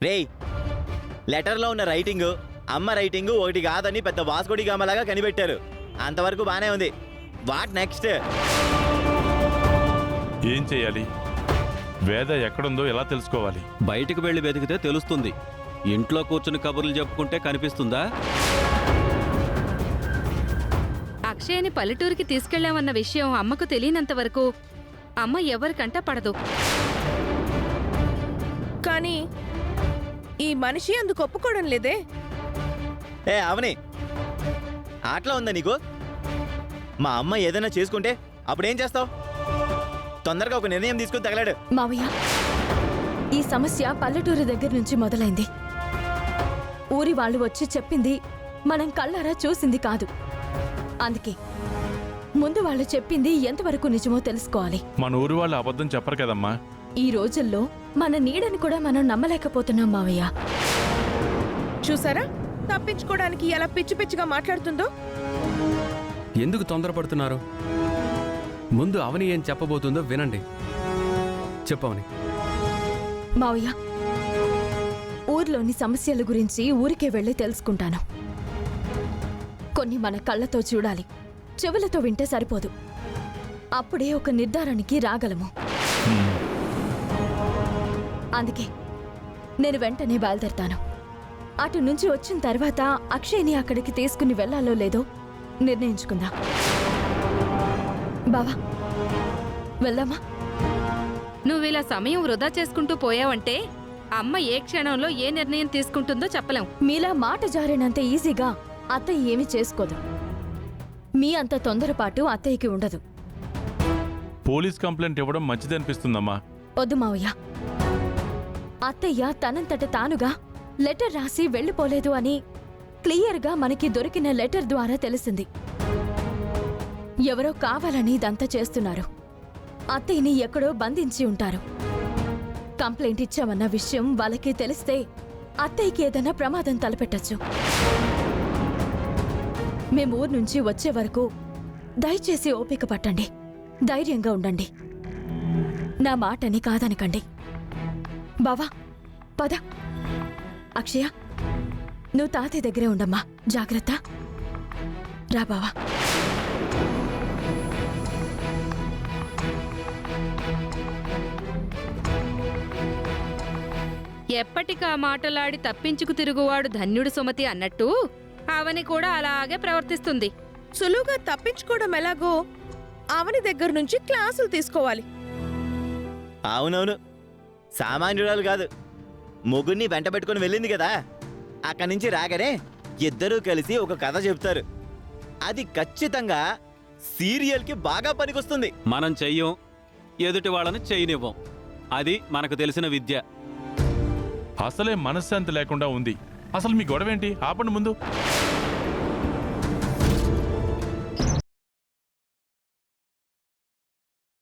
రేయ్, లెటర్లో ఉన్న రైటింగు అమ్మ రైటింగు ఒకటి కాదని పెద్ద వాస్కోడి గామలాగా కనిపెట్టారు. అంతవరకు బానే ఉంది. What next? ఏం చెయ్యాలి? వేద ఎక్కడుందో ఎలా తెలుసుకోవాలి? బయటికి వెళ్ళి వెతికితే తెలుస్తుంది. ఇంట్లో కూర్చుని కబుర్లు చెప్పుకుంటే కనిపిస్తుందా? అక్షయని పల్లెటూరికి తీసుకెళ్లామన్న విషయం అమ్మకు తెలియనంత వరకు అమ్మ ఎవరికంట పడదు. కానీ ఈ మనిషి అందుకు ఒప్పుకోవడం లేదే. ఏ అవని, ఆటలో ఉందా నీకు? మా అమ్మ ఏదైనా చేసుకుంటే అప్పుడేం చేస్తావు? తొందరగా ఒక నిర్ణయం తీసుకుని తగలాడు. మావయ్య, ఈ సమస్య పల్లెటూరు దగ్గర నుంచి మొదలైంది. ఊరి వాళ్ళు వచ్చి చెప్పింది మనం కళ్ళారా చూసింది కాదు. అందుకే ముందు వాళ్ళు చెప్పింది ఎంతవరకు నిజమో తెలుసుకోవాలి. మన ఊరి వాళ్ళు అబద్ధం చెప్పరు కదమ్మా. ఈ రోజుల్లో మన నీడని కూడా మనం నమ్మలేకపోతున్నాం మావయ్య. చూసారా తప్పించుకోవడానికి ఎలా పిచ్చి పిచ్చిగా మాట్లాడుతుందో? ఎందుకు తొందరపడుతున్నారు? ముందు అవని ఏం చెప్పబోతుందో వినండి. చెప్పవని. మావయ్య, ఊర్లోని సమస్యల గురించి ఊరికే వెళ్ళి తెలుసుకుంటాను. కొన్ని మన కళ్ళతో చూడాలి, చెవులతో వింటే సరిపోదు. అప్పుడే ఒక నిర్ధారణకి రాగలము. అందుకే నేను వెంటనే బయలుదేరతాను. అటు నుంచి వచ్చిన తర్వాత అక్షయ్ని అక్కడికి తీసుకుని వెళ్లాలో లేదో నిర్ణయించుకుందాం. బావా, వెళ్దామా? నువ్విలా సమయం వృధా చేసుకుంటూ పోయావంటే అమ్మ ఏ క్షణంలో ఏ నిర్ణయం తీసుకుంటుందో చెప్పలేం. మీలా మాట జారినంత ఈజీగా అత్తయ్య ఏమీ చేసుకోదు. మీ అంత తొందరపాటు అత్తయ్యకి ఉండదు. పోలీస్ కంప్లైంట్ ఇవ్వడం మంచిదనిపిస్తుందమ్మా. వద్దు మావయ్య. అత్తయ్య తనంతట తానుగా లెటర్ రాసి వెళ్ళిపోలేదు అని క్లియర్గా మనకి దొరికిన లెటర్ ద్వారా తెలిసింది. ఎవరో కావాలని ఇదంతా చేస్తున్నారు. అత్తయ్యని ఎక్కడో బంధించి ఉంటారు. కంప్లైంట్ ఇచ్చామన్న విషయం వాళ్ళకి తెలిస్తే అత్తయ్యకి ఏదైనా ప్రమాదం తలపెట్టచ్చు. మేము ఊరు నుంచి వచ్చే వరకు దయచేసి ఓపిక పట్టండి, ధైర్యంగా ఉండండి. నా మాటని కాదనకండి. బావా, పద. అక్షయ, నువ్వు తాతయ్య దగ్గరే ఉండమ్మా. జాగ్రత్త. రా బావా. ఎప్పటికా మాటలాడి తప్పించుకు తిరుగువాడు ధన్యుడు సుమతి అన్నట్టు అవని కూడా అలాగే ప్రవర్తిస్తుంది. సులువుగా తప్పించుకోవడం ఎలాగో అవని దగ్గర నుంచి క్లాసులు తీసుకోవాలి. అవునవును, సామాన్యురాలు కాదు. మొగుడిని వెంట పెట్టుకుని వెళ్ళింది కదా. అక్కడి నుంచి రాగానే ఇద్దరూ కలిసి ఒక కథ చెప్తారు. అది ఖచ్చితంగా సీరియల్కి బాగా పనికొస్తుంది. మనం చెయ్యం, ఎదుటి వాళ్ళని చెయ్యనివ్వం. అది మనకు తెలిసిన విద్య. అసలే మనశ్శాంతి లేకుండా ఉంది. అసలు మీ గొడవేంటి? ఆపండి ముందు.